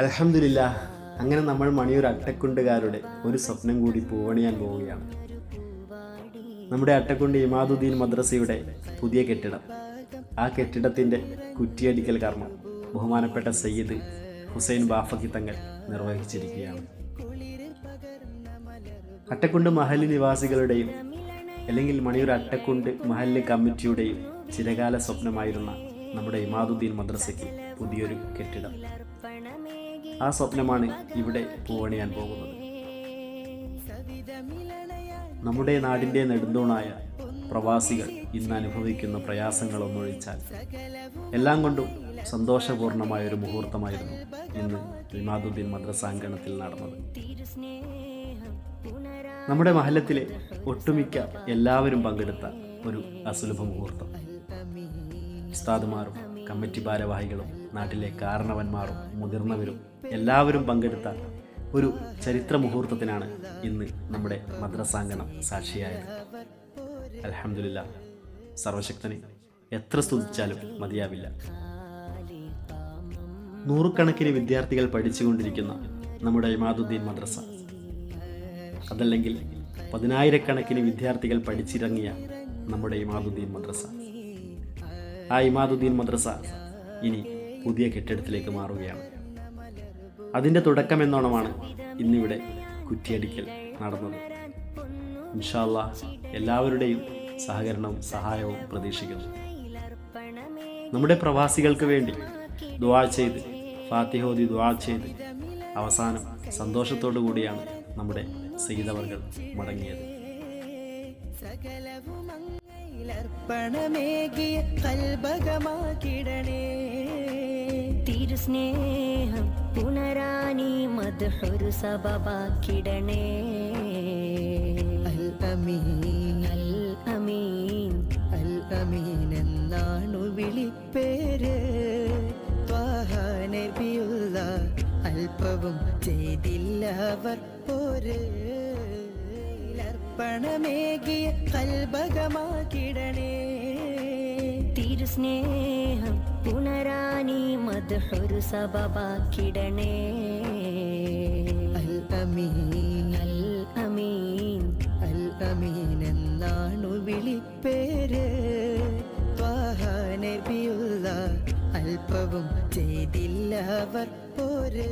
അൽഹംദുലില്ലാഹ്, അങ്ങനെ നമ്മൾ മണിയൂർ അട്ടക്കുണ്ടുകാരുടെ ഒരു സ്വപ്നം കൂടി പൂവണിയാൻ പോവുകയാണ്. നമ്മുടെ അട്ടക്കുണ്ട് ഇമാദുദ്ദീൻ മദ്രസയുടെ പുതിയ കെട്ടിടം. ആ കെട്ടിടത്തിൻ്റെ കുറ്റിയടിക്കൽ കർമ്മം ബഹുമാനപ്പെട്ട സയ്യിദ് ഹുസൈൻ ബാഫക്കി തങ്ങൾ നിർവഹിച്ചിരിക്കുകയാണ്. അട്ടക്കുണ്ട് മഹല്ല് നിവാസികളുടെയും അല്ലെങ്കിൽ മണിയൂർ അട്ടക്കുണ്ട് മഹല്ല് കമ്മിറ്റിയുടെയും ചിരകാല സ്വപ്നമായിരുന്ന നമ്മുടെ ഇമാദുദ്ദീൻ മദ്രസയ്ക്ക് പുതിയൊരു കെട്ടിടം. ആ സ്വപ്നമാണ് ഇവിടെ പൂവണിയാൻ പോകുന്നത്. നമ്മുടെ നാടിൻ്റെ നെടുന്തൂണായ പ്രവാസികൾ ഇന്ന് അനുഭവിക്കുന്ന പ്രയാസങ്ങളൊന്നൊഴിച്ചാൽ എല്ലാം കൊണ്ടും സന്തോഷപൂർണമായൊരു മുഹൂർത്തമായിരുന്നു ഇന്ന് ഇമാദുദ്ദീൻ മദ്രസാങ്കണത്തിൽ നടന്നത്. നമ്മുടെ മഹല്ലത്തിലെ ഒട്ടുമിക്ക എല്ലാവരും പങ്കെടുത്ത ഒരു അസുലഭ മുഹൂർത്തം. ഉസ്താദുമാരും കമ്മിറ്റി ഭാരവാഹികളും നാട്ടിലെ കാരണവന്മാരും മുതിർന്നവരും എല്ലാവരും പങ്കെടുത്ത ഒരു ചരിത്ര മുഹൂർത്തത്തിനാണ് ഇന്ന് നമ്മുടെ മദ്രസാങ്കണം സാക്ഷിയായത്. അൽഹംദുലില്ലാഹ്, സർവശക്തനെ എത്ര സ്തുതിച്ചാലും മതിയാവില്ല. നൂറുകണക്കിന് വിദ്യാർത്ഥികൾ പഠിച്ചുകൊണ്ടിരിക്കുന്ന നമ്മുടെ ഇമാദുദ്ദീൻ മദ്രസ, അതല്ലെങ്കിൽ 10,000-കണക്കിന് വിദ്യാർത്ഥികൾ പഠിച്ചിറങ്ങിയ നമ്മുടെ ഇമാദുദ്ദീൻ മദ്രസ, ആ ഇമാദുദ്ദീൻ മദ്രസ ഇനി പുതിയ കെട്ടിടത്തിലേക്ക് മാറുകയാണ്. അതിൻ്റെ തുടക്കമെന്നോണമാണ് ഇന്നിവിടെ കുറ്റിയടിക്കൽ നടന്നത്. ഇൻഷാ അല്ലാഹ് എല്ലാവരുടെയും സഹകരണവും സഹായവും പ്രതീക്ഷിക്കുന്നു. നമ്മുടെ പ്രവാസികൾക്ക് വേണ്ടി ദുആ ചെയ്ത്, ഫാത്തിഹ ഓതി ദുആ ചെയ്ത് അവസാനം സന്തോഷത്തോടു കൂടിയാണ് നമ്മുടെ സയ്യിദ് അവർകൾ മടങ്ങിയത്. തിരുസ്നേഹം പുനരാനി മദ്ഹുർ സബബാക്കിടണേ. അൽ അമീൻ അൽ അമീൻ അൽ അമീൻ എന്നാണു വിളിപ്പേര്. ത്വാഹ നബിയുള്ള അല്പവും ചെയ്തില്ലവർ പോര്. അർപ്പണമേകിയ കൽബകമാക്കിടണേ. തിരുസ്നേഹം പുനരാനി മദ്ഹുർ സബബാക്കിടണേ. അൽ അമീൻ അൽ അമീൻ അൽ അമീൻ എന്നാണു വിളിപ്പേര്. ത്വാഹ നബിയുള്ള അല്പവും ചെയ്തില്ലവർ പോര്.